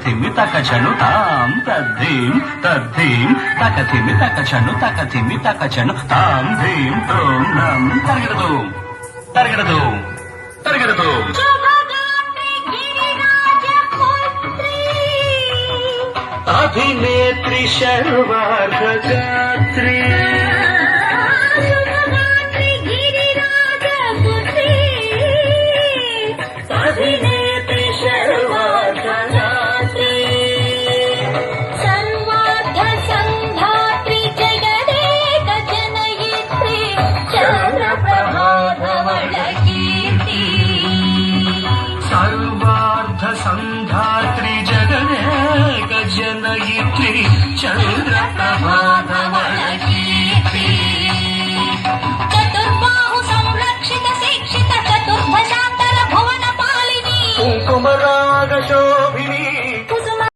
ధిమి తక చను తాం తద్ధీం తద్ధీం తక ధిమి తక చను తక ధిమి తక చను తాం ధీం తోం నం తరగడదు తరగడదు తరగడదు అభినేత్రి శర్వార్ధగాత్రి